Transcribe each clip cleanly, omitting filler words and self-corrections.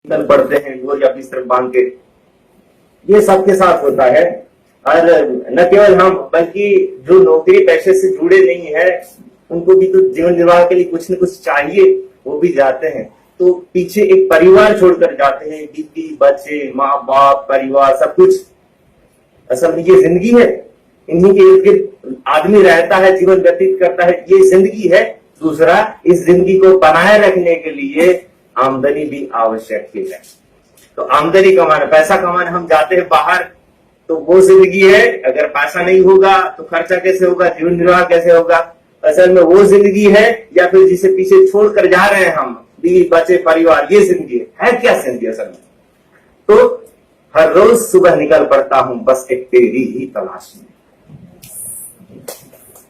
निकल पड़ते हैं गोल अपनी तरफ बांध के। ये सबके साथ होता है। और न केवल हम बल्कि जो नौकरी पैसे से जुड़े नहीं है उनको भी तो जीवन निर्वाह के लिए कुछ न कुछ चाहिए, वो भी जाते हैं। तो पीछे एक परिवार छोड़कर जाते हैं, बीवी बच्चे माँ बाप परिवार सब कुछ। असल में ये जिंदगी है, इन्हीं के इर्द गिर्द आदमी रहता है, जीवन व्यतीत करता है, ये जिंदगी है। दूसरा, इस जिंदगी को बनाए रखने के लिए आमदनी भी आवश्यक है। तो आमदनी कमाना, पैसा कमाना हम जाते हैं बाहर, तो वो जिंदगी है। अगर पैसा नहीं होगा तो खर्चा कैसे होगा, जीवन निर्वाह कैसे होगा? असल में वो जिंदगी है या फिर जिसे पीछे छोड़कर जा रहे हैं हम, बीवी बच्चे परिवार, ये जिंदगी है क्या जिंदगी असल में? तो हर रोज सुबह निकल पड़ता हूं बस एक तेरी ही तलाश में।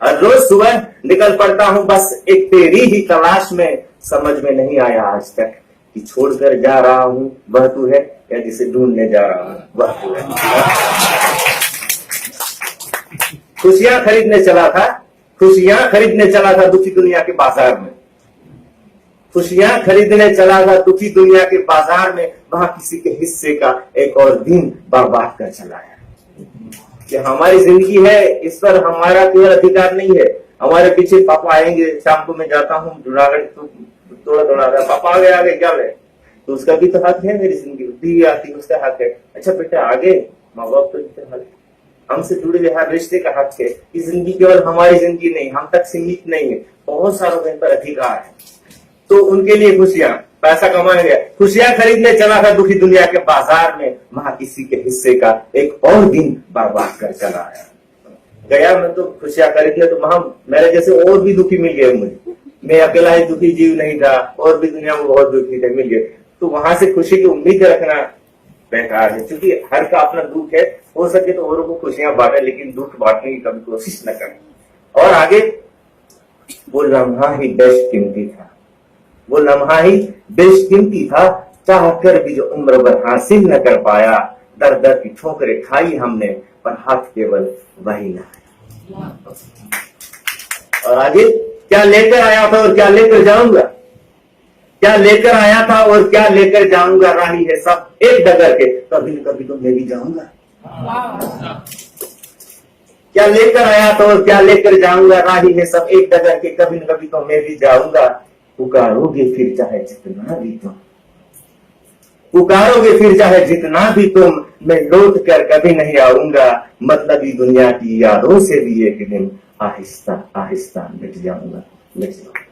हर रोज सुबह निकल पड़ता हूं बस एक तेरी ही तलाश में। समझ में नहीं आया आज तक कि छोड़कर जा रहा हूं वह तू है या जिसे ढूंढने जा रहा हूं वह तू है। खुशियां खरीदने चला था दुखी दुनिया के बाजार में। खुशियां खरीदने चला था दुखी दुनिया के बाजार में, वहां किसी के हिस्से का एक और दिन बर्बाद कर चला है। कि हमारी जिंदगी है, इस पर हमारा केवल अधिकार नहीं है। हमारे पीछे पापा आएंगे, शाम को मैं जाता हूँ जूनागढ़, तो थोड़ा पापा आगे क्या है, तो उसका भी तो हक है मेरी जिंदगी। बीवी आती है, उसका हक है। अच्छा बेटा आगे, माँ बाप तो हक है, हमसे जुड़े हुए हर रिश्ते का हक है। ये जिंदगी केवल हमारी जिंदगी नहीं, हम तक सीमित नहीं है, बहुत सारों का इन पर अधिकार है। तो उनके लिए खुशियां, पैसा कमाने गया, खुशियां खरीदने चला था दुखी दुनिया के बाजार में, वहां किसी के हिस्से का एक और दिन बर्बाद कर चला आया। गया मैं तो खुशियां खरीद लिया, तो वहां मेरे जैसे और भी दुखी मिल गए मुझे। मैं अकेला ही दुखी जीव नहीं था, और भी दुनिया में बहुत दुखी थे, मिल गए। तो वहां से खुशी की उम्मीद रखना बेकार है, क्योंकि हर का अपना दुख है। हो सके तो औरों को खुशियां बांटे, लेकिन दुख बांटने की कभी कोशिश न करें। और आगे, वो लम्हा ही बेशकीमती था, वो लम्हा ही बेशकीमती था, चाह कर भी जो उम्र भर हासिल न कर पाया। दर दर की ठोकरें खाई हमने, पर हाथ केवल वही न आया। और आगे, क्या लेकर आया था और क्या लेकर जाऊंगा, क्या लेकर आया था और क्या लेकर जाऊंगा, राही है सब एक डगर के, कभी न कभी तो मैं भी जाऊंगा। क्या लेकर आया था और क्या लेकर जाऊंगा, राही है सब एक डगर के, कभी न कभी तो मैं भी जाऊंगा। पुकारोगे फिर चाहे जितना भी तुम, पुकारोगे फिर चाहे जितना भी तुम, मैं लौट कर कभी नहीं आऊंगा। मतलबी दुनिया की यादों से भी एक दिन आहिस्ता आहिस्ता मिट जाऊंगा। धन्यवाद।